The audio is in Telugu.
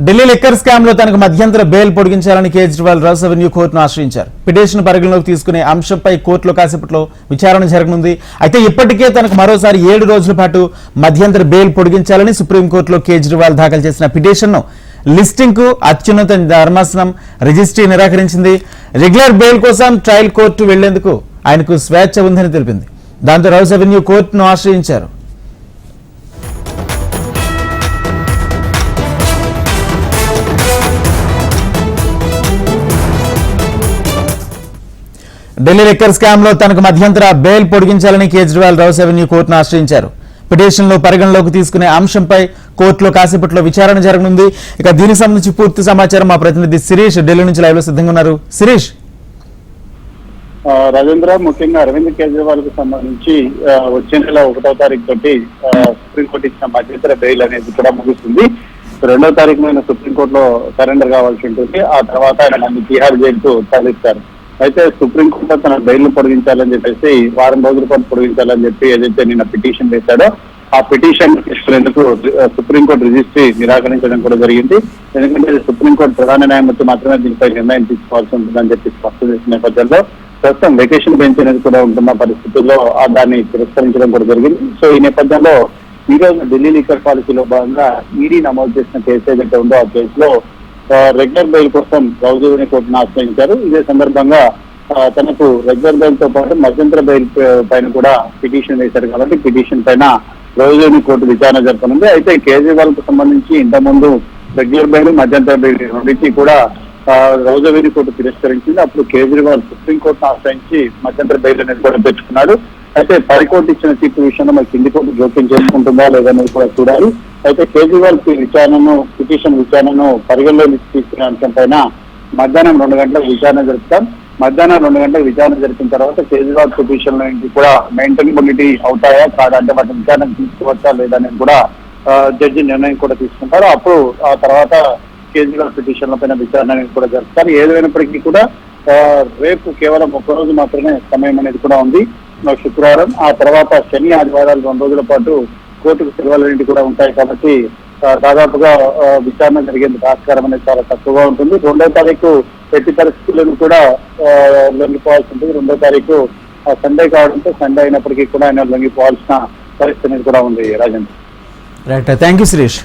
ఢిల్లీ లిక్కర్ స్కామ్ లో తనకు మధ్యంతర బెయిల్ పొడిగించాలని కేజ్రీవాల్ రౌస్ అవెన్యూ కోర్టును ఆశ్రయించారు. పిటిషన్ పరిగణలోకి తీసుకునే అంశంపై కోర్టులో కాసేపట్లో విచారణ జరగనుంది. అయితే ఇప్పటికే తనకు మరోసారి 7 రోజుల పాటు మధ్యంతర బెయిల్ పొడిగించాలని సుప్రీంకోర్టులో కేజ్రీవాల్ దాఖలు చేసిన పిటిషన్ను లిస్టింగ్ కు అత్యున్నత ధర్మాసనం రిజిస్ట్రీ నిరాకరించింది. రెగ్యులర్ బెయిల్ కోసం ట్రయల్ కోర్టు వెళ్లేందుకు ఆయనకు స్వేచ్ఛ ఉందని తెలిపింది. దాంతో రౌస్ అవెన్యూ కోర్టును ఆశ్రయించారు. ఢిల్లీ లిక్కర్ స్కామ్ లో తనకు మధ్యంతర బెయిల్ పొడిగించాలని కేజ్రీవాల్ రౌస్ అవెన్యూ కోర్టును ఆశ్రయించారు. పిటిషన్ లో పరిగణలోకి తీసుకునే అంశంపై కోర్టులో కాసేపట్లో విచారణ జరగనుంది. ఇక దీనికి సంబంధించి పూర్తి సమాచారం మా ప్రతినిధి శిరీష్ ఢిల్లీ నుంచి లైవ్ లో సిద్ధంగా ఉన్నారు. శిరీష్, రాజేంద్ర, ముఖ్యంగా అరవింద్ కేజ్రీవాల్ కు సంబంధించి వచ్చే నెల 1వ తారీఖు తోటి సుప్రీంకోర్టు ఇచ్చిన మధ్యంతర బెయిల్ అనేది కూడా ముగుస్తుంది. 2వ తారీఖు ఆయన సుప్రీంకోర్టులో సరెండర్ కావాల్సి ఉంటుంది. ఆ తర్వాత ఆయన తిహార్ జైలుకు తరలిస్తారు. అయితే సుప్రీంకోర్టు తన బెయిల్ పొడిగించాలని చెప్పేసి వారం రోజుల పాటు పొడిగించాలని చెప్పి ఏదైతే నిన్న పిటిషన్ వేశాడో ఆ పిటిషన్ తీసుకునేందుకు సుప్రీంకోర్టు రిజిస్ట్రీ నిరాకరించడం కూడా జరిగింది. ఎందుకంటే సుప్రీంకోర్టు ప్రధాన న్యాయమూర్తి మాత్రమే దీనిపై నిర్ణయం తీసుకోవాల్సి ఉంటుందని చెప్పి స్పష్టం చేసిన నేపథ్యంలో ప్రస్తుతం వెకేషన్ బెంచ్ అనేది కూడా ఉంటున్న పరిస్థితుల్లో దాన్ని తిరస్కరించడం కూడా జరిగింది. సో ఈ నేపథ్యంలో ఈ రోజు ఢిల్లీ లిక్కర్ పాలసీలో భాగంగా ఈడీ నమోదు చేసిన కేసు ఏదైతే ఉందో ఆ కేసులో రెగ్యులర్ బెయిల్ కోసం రౌస్ అవెన్యూ కోర్టును ఆశ్రయించారు. ఇదే సందర్భంగా తనకు రెగ్యులర్ బెయిల్ తో పాటు మధ్యంతర బెయిల్ పైన కూడా పిటిషన్ వేశారు. కాబట్టి పిటిషన్ పైన రౌస్ అవెన్యూ కోర్టు విచారణ జరపనుంది. అయితే కేజ్రీవాల్ కు సంబంధించి ఇంతకుముందు రెగ్యులర్ బెయిల్ మధ్యంతర బెయిల్ రెండింటినీ కూడా రౌస్ అవెన్యూ కోర్టు తిరస్కరించింది. అప్పుడు కేజ్రీవాల్ సుప్రీంకోర్టును ఆశ్రయించి మధ్యంతర బెయిల్ అనేది కూడా తెచ్చుకున్నాడు. అయితే హైకోర్టు ఇచ్చిన తీర్పు విషయంలో మరి కింది కోర్టు జోక్యం చేసుకుంటుందా లేదనేది కూడా చూడాలి. అయితే కేజ్రీవాల్ పిటిషన్ విచారణను పరిగణలోకి తీసుకునే అంశం పైన మధ్యాహ్నం 2 గంటలకు విచారణ జరుపుతాం. మధ్యాహ్నం 2 గంటలకు విచారణ జరిపిన తర్వాత కేజ్రీవాల్ పిటిషన్ నుంచి కూడా మెయింటైనబిలిటీ అవుతాయా కాదా, అంటే వాటి విచారణ తీసుకోవచ్చా లేదనేది కూడా జడ్జి నిర్ణయం కూడా తీసుకుంటారు. అప్పుడు ఆ తర్వాత కేజ్రీవాల్ పిటిషన్ల పైన విచారణ కూడా జరుపుతారు. ఏదైనప్పటికీ కూడా రేపు కేవలం 1 రోజు మాత్రమే సమయం అనేది కూడా ఉంది, శుక్రవారం. ఆ తర్వాత శని ఆదివారాలు 2 రోజుల పాటు కోర్టుకు సెలవులన్నింటి కూడా ఉంటాయి. కాబట్టి దాదాపుగా విచారణ జరిగేందుకు ఆస్కారం అనేది చాలా తక్కువగా ఉంటుంది. 2వ తారీఖు ఎట్టి పరిస్థితులను కూడా లొంగిపోవాల్సి ఉంటుంది. 2వ తారీఖు సండే కావడంతో సండే అయినప్పటికీ కూడా ఆయన లొంగిపోవాల్సిన పరిస్థితి అనేది కూడా ఉంది. Rajendra, right, thank you Sirish.